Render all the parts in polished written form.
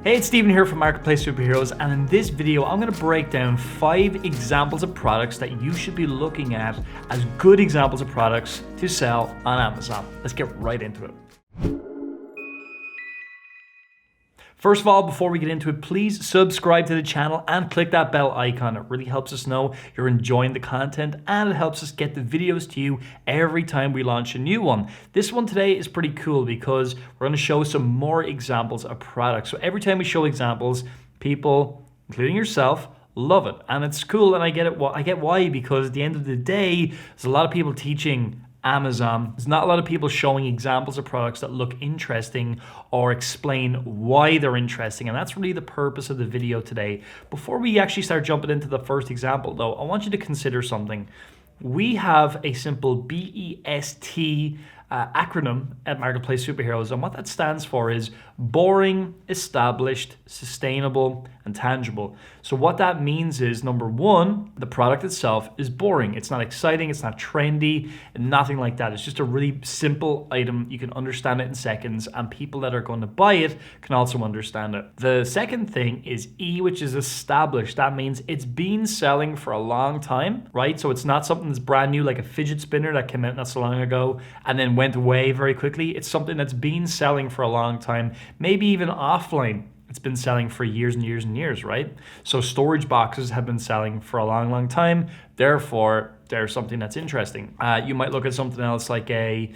Hey, it's Steven here from Marketplace Superheroes, and in this video I'm going to break down 5 examples of products that you should be looking at as good examples of products to sell on Amazon. Let's get right into it. First of all, before we get into it, please subscribe to the channel and click that bell icon. It really helps us know you're enjoying the content and it helps us get the videos to you every time we launch a new one. This one today is pretty cool because we're going to show some more examples of products. So every time we show examples, people, including yourself, love it. And it's cool, and I get it. I get why, because at the end of the day, there's a lot of people teaching Amazon. There's not a lot of people showing examples of products that look interesting or explain why they're interesting, and that's really the purpose of the video today. Before we actually start jumping into the first example though, I want you to consider something. We have a simple BEST acronym at Marketplace Superheroes, and what that stands for is boring, established, sustainable, and tangible. So what that means is, number one, the product itself is boring. It's not exciting, it's not trendy, nothing like that. It's just a really simple item. You can understand it in seconds, and people that are going to buy it can also understand it. The second thing is E, which is established. That means it's been selling for a long time, right? So it's not something that's brand new, like a fidget spinner that came out not so long ago and then went away very quickly. It's something that's been selling for a long time, maybe even offline. It's been selling for years and years and years, right? So storage boxes have been selling for a long, long time. Therefore, there's something that's interesting. You might look at something else like a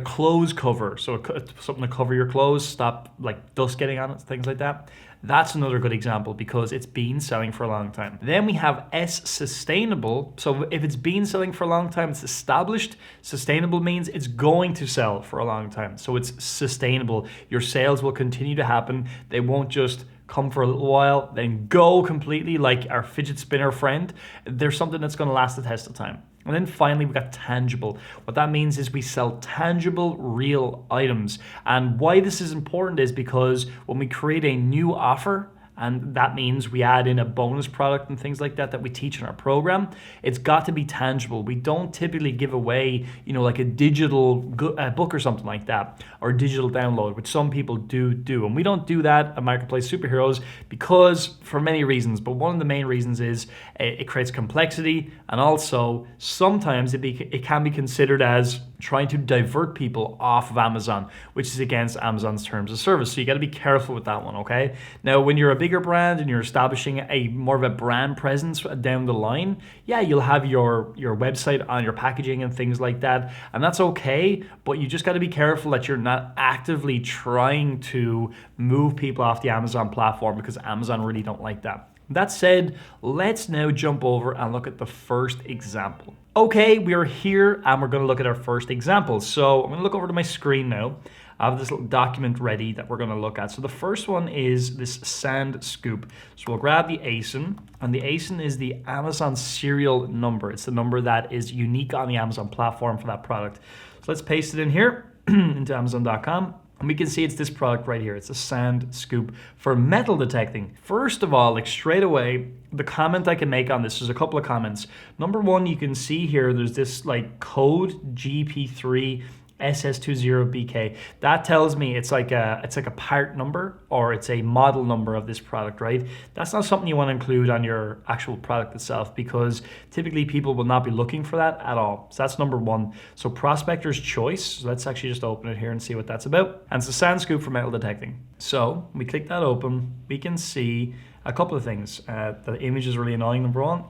clothes cover. So something to cover your clothes, stop like dust getting on it, things like that. That's another good example because it's been selling for a long time. Then we have S, sustainable. So if it's been selling for a long time, it's established. Sustainable means it's going to sell for a long time. So it's sustainable. Your sales will continue to happen. They won't just come for a little while, then go completely like our fidget spinner friend. There's something that's going to last the test of time. And then finally, we got tangible. What that means is we sell tangible, real items. And why this is important is because when we create a new offer, and that means we add in a bonus product and things like that that we teach in our program, it's got to be tangible. We don't typically give away, like a digital book or something like that, or a digital download, which some people do. And we don't do that at Marketplace Superheroes because for many reasons, but one of the main reasons is it creates complexity, and also sometimes it can be considered as trying to divert people off of Amazon, which is against Amazon's terms of service. So you got to be careful with that one, okay? Now, when you're a bigger brand and you're establishing a more of a brand presence down the line, yeah, you'll have your website on your packaging and things like that, and that's okay, but you just got to be careful that you're not actively trying to move people off the Amazon platform, because Amazon really don't like that. That said, let's now jump over and look at the first example. Okay, we are here and we're going to look at our first example. So I'm going to look over to my screen now. I have this little document ready that we're going to look at. So the first one is this sand scoop. So we'll grab the ASIN, and the ASIN is the Amazon serial number. It's the number that is unique on the Amazon platform for that product. So let's paste it in here into Amazon.com. And we can see it's this product right here. It's a sand scoop for metal detecting. First of all, like straight away, the comment I can make on this is a couple of comments. Number one, you can see here, there's this like code GP3 SS20BK. That tells me it's like a part number, or it's a model number of this product, right? That's not something you want to include on your actual product itself, because typically people will not be looking for that at all. So that's number one. So prospector's choice. So let's actually just open it here and see what that's about. And it's a sand scoop for metal detecting. So we click that open, we can see a couple of things. The image is really annoying, number one.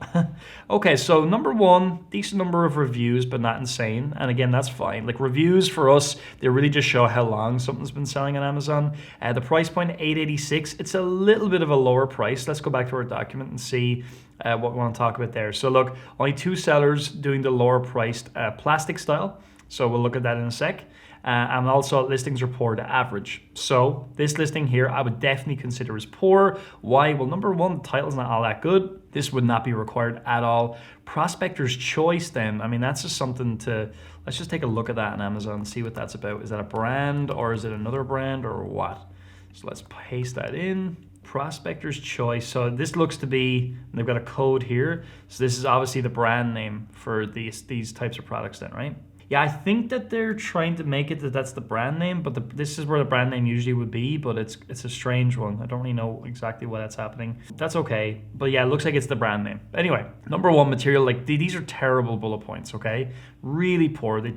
Okay, so number one, decent number of reviews, but not insane. And again, that's fine. Like reviews for us, they really just show how long something's been selling on Amazon. The price point, $8.86. It's a little bit of a lower price. Let's go back to our document and see what we want to talk about there. So look, only 2 sellers doing the lower priced plastic style. So we'll look at that in a sec. And also listings are poor to average. So this listing here, I would definitely consider as poor. Why? Well, number one, the title's not all that good. This would not be required at all. Prospector's choice then, I mean, that's just something to, let's just take a look at that on Amazon and see what that's about. Is that a brand, or is it another brand, or what? So let's paste that in. Prospector's choice. So this looks to be, they've got a code here. So this is obviously the brand name for these types of products then, right? Yeah, I think that they're trying to make it that that's the brand name, but this is where the brand name usually would be, but it's a strange one. I don't really know exactly why that's happening. That's okay, but yeah, it looks like it's the brand name. Anyway, number one material, like these are terrible bullet points, okay? Really poor. They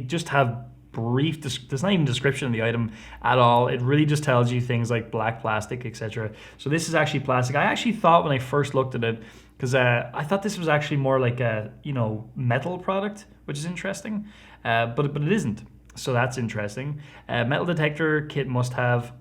just have brief, there's not even description of the item at all. It really just tells you things like black plastic, etc. So this is actually plastic. I actually thought when I first looked at it, because I thought this was actually more like a metal product, which is interesting, but it isn't. So that's interesting. Metal detector kit must have,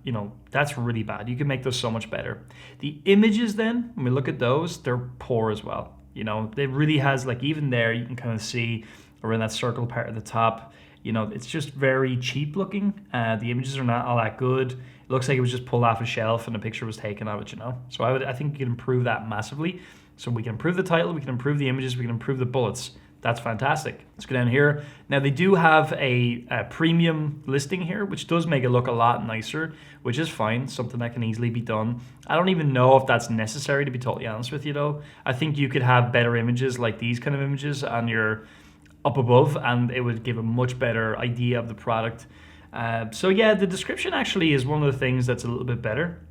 that's really bad. You can make those so much better. The images then, when we look at those, they're poor as well. It really has, like, even there you can kind of see around that circle part at the top, it's just very cheap looking. The images are not all that good. It looks like it was just pulled off a shelf and a picture was taken of it, So I think you can improve that massively. So we can improve the title, we can improve the images, we can improve the bullets. That's fantastic. Let's go down here. Now they do have a premium listing here, which does make it look a lot nicer, which is fine, something that can easily be done. I don't even know if that's necessary, to be totally honest with you though. I think you could have better images like these kind of images on your up above, and it would give a much better idea of the product. So yeah, the description actually is one of the things that's a little bit better,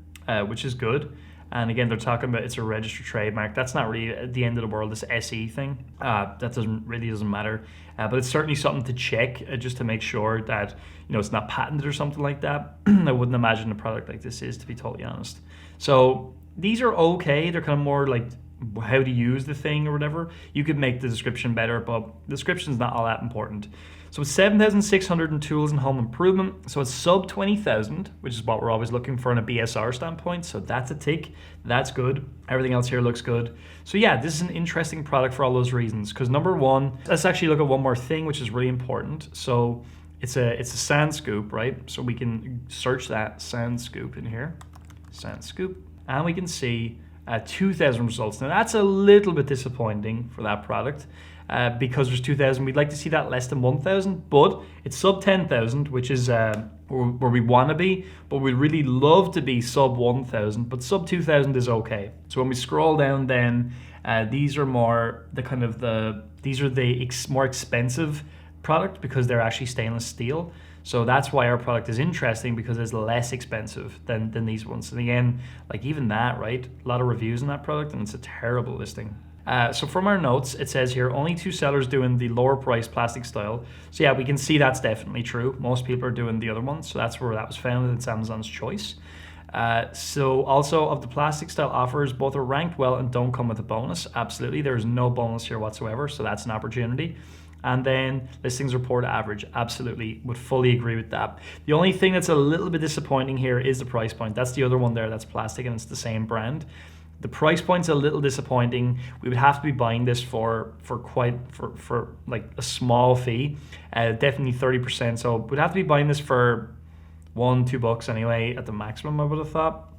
which is good. And again, they're talking about it's a registered trademark. That's not really at the end of the world, this SE thing. That doesn't matter. But it's certainly something to check just to make sure that it's not patented or something like that. I wouldn't imagine a product like this is, to be totally honest. So these are okay. They're kind of more like how to use the thing or whatever. You could make the description better, but the description's not all that important. So it's 7,600 in tools and home improvement. So it's sub 20,000, which is what we're always looking for in a BSR standpoint. So that's a tick. That's good. Everything else here looks good. So yeah, this is an interesting product for all those reasons. Because number one, let's actually look at one more thing, which is really important. So it's a sand scoop, right? So we can search that sand scoop in here, sand scoop, and we can see 2,000 results. Now that's a little bit disappointing for that product. Because there's 2,000, we'd like to see that less than 1,000, but it's sub 10,000, which is where we want to be, but we'd really love to be sub 1,000, but sub 2,000 is okay. So when we scroll down then, these are more more expensive product because they're actually stainless steel. So that's why our product is interesting, because it's less expensive than these ones. And again, like even that, right? A lot of reviews on that product and it's a terrible listing. So from our notes, it says here, only 2 sellers doing the lower price plastic style. So yeah, we can see that's definitely true. Most people are doing the other one. So that's where that was found. It's Amazon's choice. So also of the plastic style offers, both are ranked well and don't come with a bonus. Absolutely. There's no bonus here whatsoever. So that's an opportunity. And then listings report average. Absolutely. Would fully agree with that. The only thing that's a little bit disappointing here is the price point. That's the other one there. That's plastic and it's the same brand. The price point's a little disappointing. We would have to be buying this for like a small fee, definitely 30%. So we'd have to be buying this for $1-2 anyway at the maximum, I would have thought.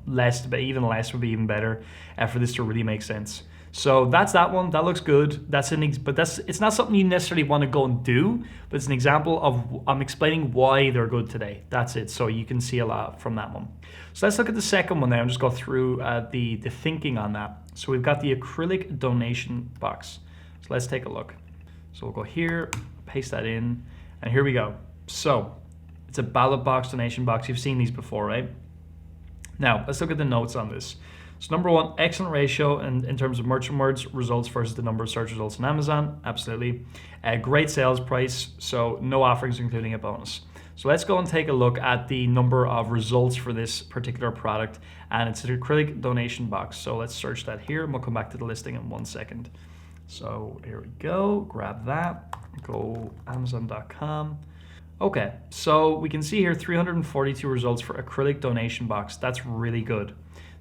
Less, but even less would be even better for this to really make sense. So that's that one. That looks good. It's not something you necessarily want to go and do, but it's an example of I'm explaining why they're good today. That's it. So you can see a lot from that one. So let's look at the second one now and just go through the thinking on that. So we've got the acrylic donation box. So let's take a look. So we'll go here, paste that in, and here we go. So it's a ballot box, donation box. You've seen these before, right? Now let's look at the notes on this. So number one, excellent ratio in terms of merchant words results versus the number of search results on Amazon. Absolutely. Great sales price. So no offerings including a bonus. So let's go and take a look at the number of results for this particular product. And it's an acrylic donation box. So let's search that here and we'll come back to the listing in 1 second. So here we go. Grab that. Go Amazon.com. Okay, so we can see here 342 results for acrylic donation box. That's really good.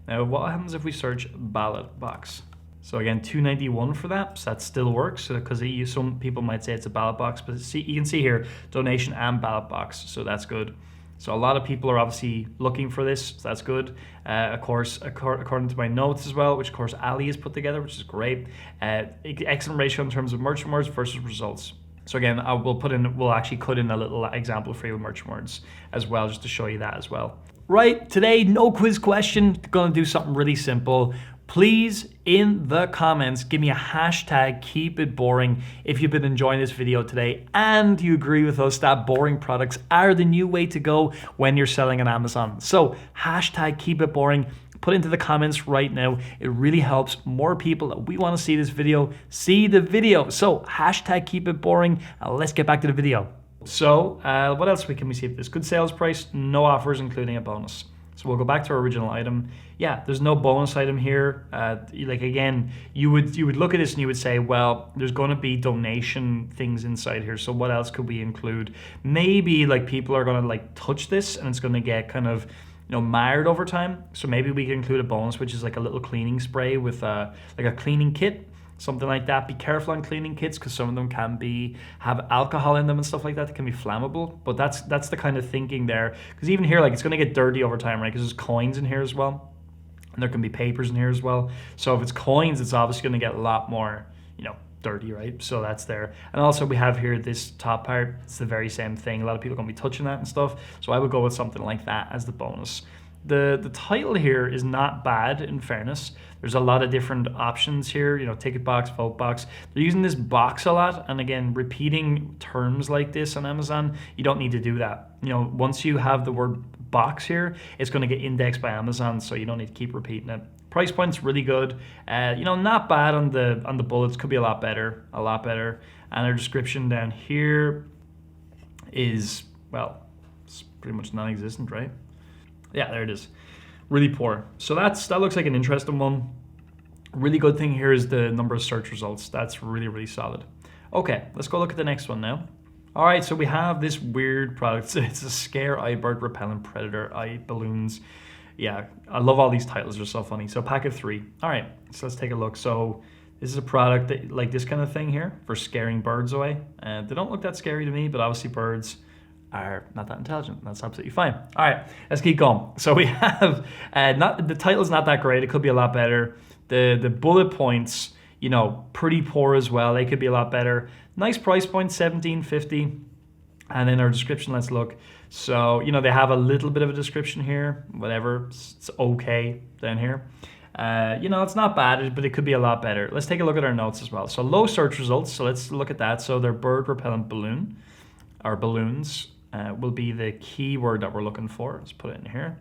Now, what happens if we search ballot box? So again, 291 for that. So that still works because some people might say it's a ballot box, but you can see here donation and ballot box. So that's good. So a lot of people are obviously looking for this. So that's good. Of course, according to my notes as well, which of course Ali has put together, which is great. Excellent ratio in terms of merchant words versus results. So again, we'll actually cut in a little example for you with merchant words as well, just to show you that as well. Right, today, no quiz question. Gonna do something really simple. Please, in the comments, give me a hashtag keep it boring if you've been enjoying this video today and you agree with us that boring products are the new way to go when you're selling on Amazon. So hashtag keep it boring. Put into the comments right now. It really helps more people that we want to see this video see the video. So hashtag keep it boring. Let's get back to the video. So what else can we see? This good sales price, no offers including a bonus. So we'll go back to our original item. Yeah, there's no bonus item here. Like again, you would look at this and you would say, well, there's going to be donation things inside here. So what else could we include? Maybe like people are going to like touch this and it's going to get kind of marred over time. So maybe we can include a bonus, which is like a little cleaning spray with like a cleaning kit. Something like that. Be careful on cleaning kits because some of them can have alcohol in them and stuff like that. That can be flammable. But that's the kind of thinking there. Because even here, like it's going to get dirty over time, right? Because there's coins in here as well, and there can be papers in here as well. So if it's coins, it's obviously going to get a lot more, dirty, right? So that's there. And also we have here this top part. It's the very same thing. A lot of people are going to be touching that and stuff. So I would go with something like that as the bonus. The title here is not bad, in fairness. There's a lot of different options here, ticket box, vote box. They're using this box a lot, and again, repeating terms like this on Amazon, you don't need to do that. Once you have the word box here, it's going to get indexed by Amazon, so you don't need to keep repeating it. Price point's really good. Not bad on the bullets. Could be a lot better. And our description down here is, well, it's pretty much non-existent, right? Yeah, there it is. Really poor. So that looks like an interesting one. Really good thing here is the number of search results. That's really, really solid. Okay, let's go look at the next one now. All right, so we have this weird product. It's a scare eye bird repellent predator eye balloons. Yeah, I love all these titles. They're so funny. So pack of 3. All right, so let's take a look. So this is a product that, like this kind of thing here for scaring birds away. They don't look that scary to me, but obviously birds are not that intelligent. That's absolutely fine. All right, let's keep going. So we have the title's not that great. It could be a lot better. The bullet points, pretty poor as well. They could be a lot better. Nice price point, $17.50. And then our description, let's look. So they have a little bit of a description here. Whatever, it's okay down here. It's not bad, but it could be a lot better. Let's take a look at our notes as well. So low search results. So let's look at that. So they're bird repellent balloon or balloons. Will be the keyword that we're looking for. Let's put it in here.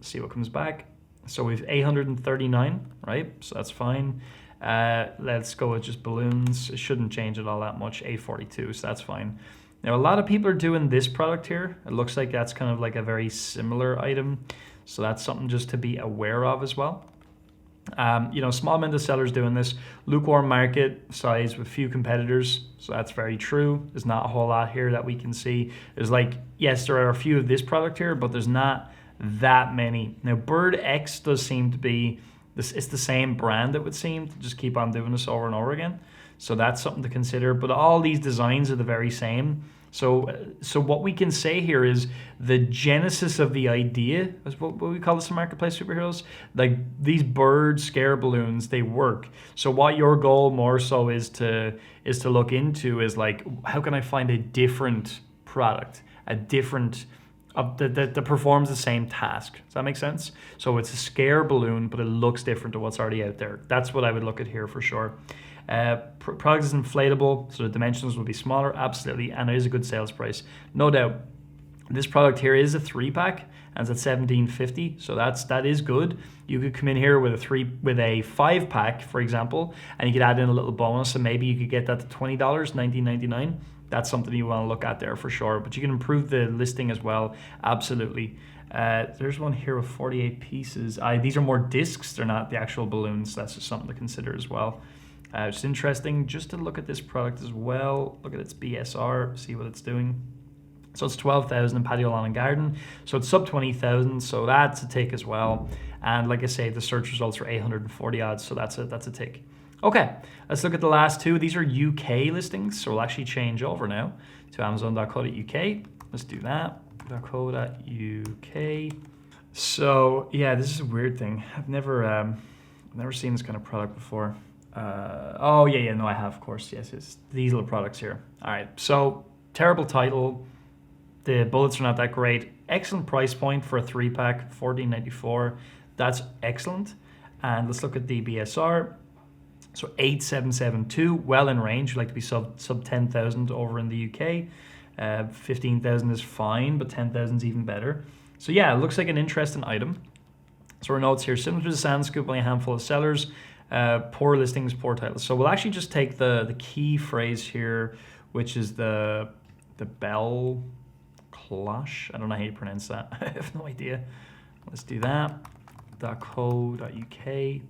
See what comes back. So we've 839, right? So that's fine. Let's go with just balloons. It shouldn't change it all that much. 842, so that's fine. Now a lot of people are doing this product here. It looks like that's kind of like a very similar item. So that's something just to be aware of as well. Small amount of sellers doing this. Lukewarm market size with few competitors. So that's very true. There's not a whole lot here that we can see. There's yes, there are a few of this product here, but there's not that many. Now Bird X does seem to be, it's the same brand, it would seem, to just keep on doing this over and over again. So that's something to consider. But all these designs are the very same. So what we can say here is the genesis of the idea is what we call this in Marketplace Superheroes. Like these bird scare balloons, they work. So what your goal more so is to look into is like, how can I find a different product, that performs the same task? Does that make sense? So it's a scare balloon, but it looks different to what's already out there. That's what I would look at here for sure. Product is inflatable, so the dimensions will be smaller, absolutely, and it is a good sales price, no doubt. This product here is a 3-pack, and it's at $17.50, so that is good. You could come in here with a 5-pack, for example, and you could add in a little bonus, and maybe you could get that to $20, $19.99. That's something you want to look at there for sure. But you can improve the listing as well, absolutely. There's one here with 48 pieces. These are more discs, they're not the actual balloons. That's just something to consider as well. It's interesting just to look at this product as well. Look at its BSR, see what it's doing. So it's 12,000 in patio, lawn and garden. So it's sub 20,000, so that's a tick as well. And like I say, the search results are 840 odds, so that's a tick. Okay, let's look at the last two. These are UK listings, so we'll actually change over now to amazon.co.uk. Let's do that, .co.uk. So yeah, this is a weird thing. I've never seen this kind of product before. No, I have, of course. Yes, it's these little products here. All right, so terrible title. The bullets are not that great. Excellent price point for a 3-pack, $14.94. That's excellent. And let's look at the BSR. So 8772, well in range. We'd like to be sub 10,000 over in the UK. 15,000 is fine, but 10,000 is even better. So yeah, it looks like an interesting item. So our notes here, similar to the Sand Scoop, only a handful of sellers, poor listings, poor titles. So we'll actually just take the key phrase here, which is the bell cloche. I don't know how you pronounce that. I have no idea. Let's do that. .co.uk.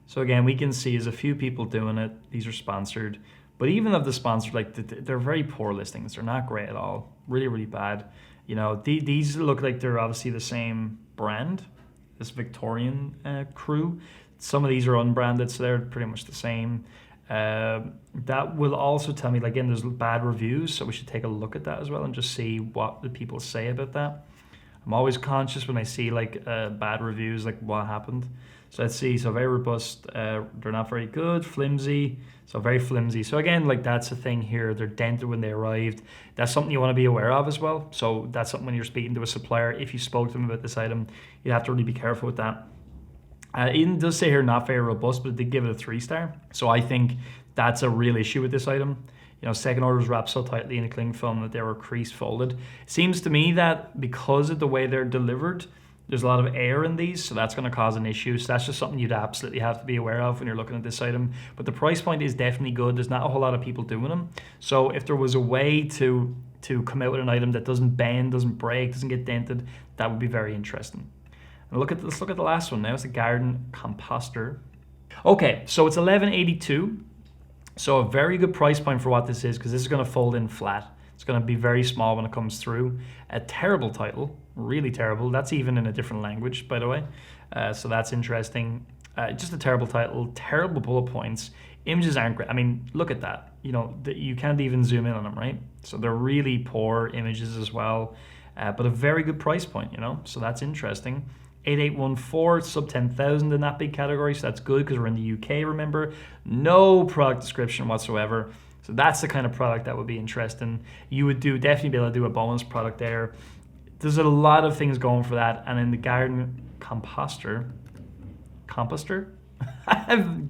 So again, we can see there's a few people doing it. These are sponsored, but even of the sponsored, like they're very poor listings. They're not great at all. Really, really bad. You know, these look like they're obviously the same brand, this Victorian crew. Some of these are unbranded, so they're pretty much the same. That will also tell me, like, again, there's bad reviews, so we should take a look at that as well and just see what the people say about that. I'm always conscious when I see like bad reviews, like what happened. So let's see. So very robust. They're not very good. Flimsy. So very flimsy. So again, like that's the thing here. They're dented when they arrived. That's something you want to be aware of as well. So that's something when you're speaking to a supplier, if you spoke to them about this item, you have to really be careful with that. It does say here not very robust, but it did give it a 3-star. So I think that's a real issue with this item. You know, second orders wrapped so tightly in a cling film that they were crease folded. It seems to me that because of the way they're delivered, there's a lot of air in these, so that's going to cause an issue. So that's just something you'd absolutely have to be aware of when you're looking at this item. But the price point is definitely good. There's not a whole lot of people doing them. So if there was a way to come out with an item that doesn't bend, doesn't break, doesn't get dented, that would be very interesting. And let's look at the last one now. It's a garden composter. Okay, so it's 1182. So a very good price point for what this is, because this is going to fold in flat. It's going to be very small when it comes through. A terrible title, really terrible. That's even in a different language, by the way. So that's interesting. Just a terrible title, terrible bullet points. Images aren't great. I mean, look at that. You know, you can't even zoom in on them, right? So they're really poor images as well, but a very good price point, you know? So that's interesting. 8814, sub 10,000 in that big category, so that's good because we're in the UK, remember. No product description whatsoever. So that's the kind of product that would be interesting. You would definitely be able to do a bonus product there. There's a lot of things going for that. And in the garden composter? I'm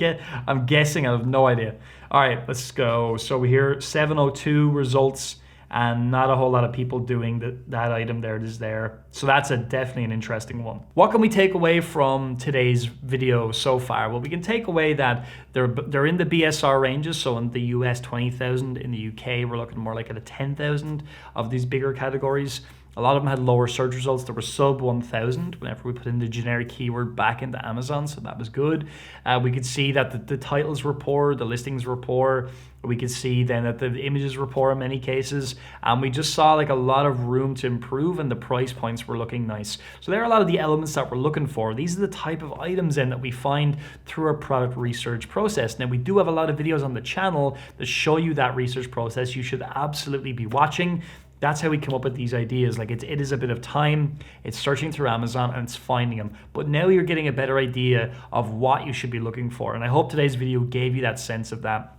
guessing, I have no idea. All right, let's go. So we hear 702 results and not a whole lot of people doing that item there. It is there. So that's definitely an interesting one. What can we take away from today's video so far? Well, we can take away that they're in the BSR ranges. So in the US, 20,000. In the UK, we're looking more like at a 10,000 of these bigger categories. A lot of them had lower search results. They were sub 1,000 whenever we put in the generic keyword back into Amazon, so that was good. We could see that the titles were poor, the listings were poor. We could see then that the images were poor in many cases. And we just saw like a lot of room to improve, and the price points were looking nice. So there are a lot of the elements that we're looking for. These are the type of items then that we find through our product research process. Now we do have a lot of videos on the channel that show you that research process. You should absolutely be watching. That's how we come up with these ideas. Like it is a bit of time, it's searching through Amazon and it's finding them. But now you're getting a better idea of what you should be looking for. And I hope today's video gave you that sense of that.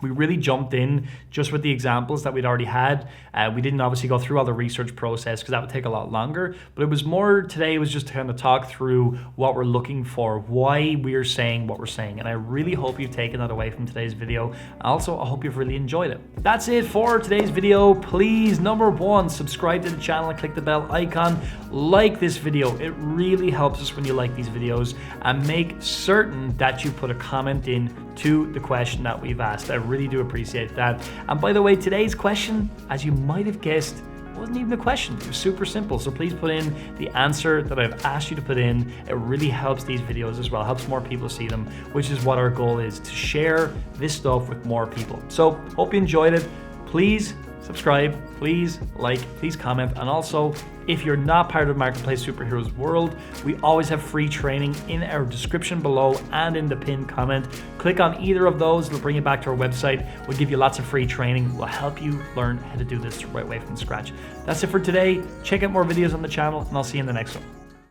We really jumped in just with the examples that we'd already had. We didn't obviously go through all the research process because that would take a lot longer, but it was more today was just to kind of talk through what we're looking for, why we're saying what we're saying. And I really hope you've taken that away from today's video. Also, I hope you've really enjoyed it. That's it for today's video. Please, number one, subscribe to the channel and click the bell icon. Like this video. It really helps us when you like these videos, and make certain that you put a comment in to the question that we've asked. I really do appreciate that. And by the way, today's question, as you might have guessed, wasn't even a question. It was super simple. So please put in the answer that I've asked you to put in. It really helps these videos as well, helps more people see them, which is what our goal is, to share this stuff with more people. So hope you enjoyed it. Please subscribe, please like, please comment. And also, if you're not part of Marketplace Superheroes World, we always have free training in our description below and in the pinned comment. Click on either of those, it'll bring you back to our website. We'll give you lots of free training. We'll help you learn how to do this the right way from scratch. That's it for today. Check out more videos on the channel, and I'll see you in the next one.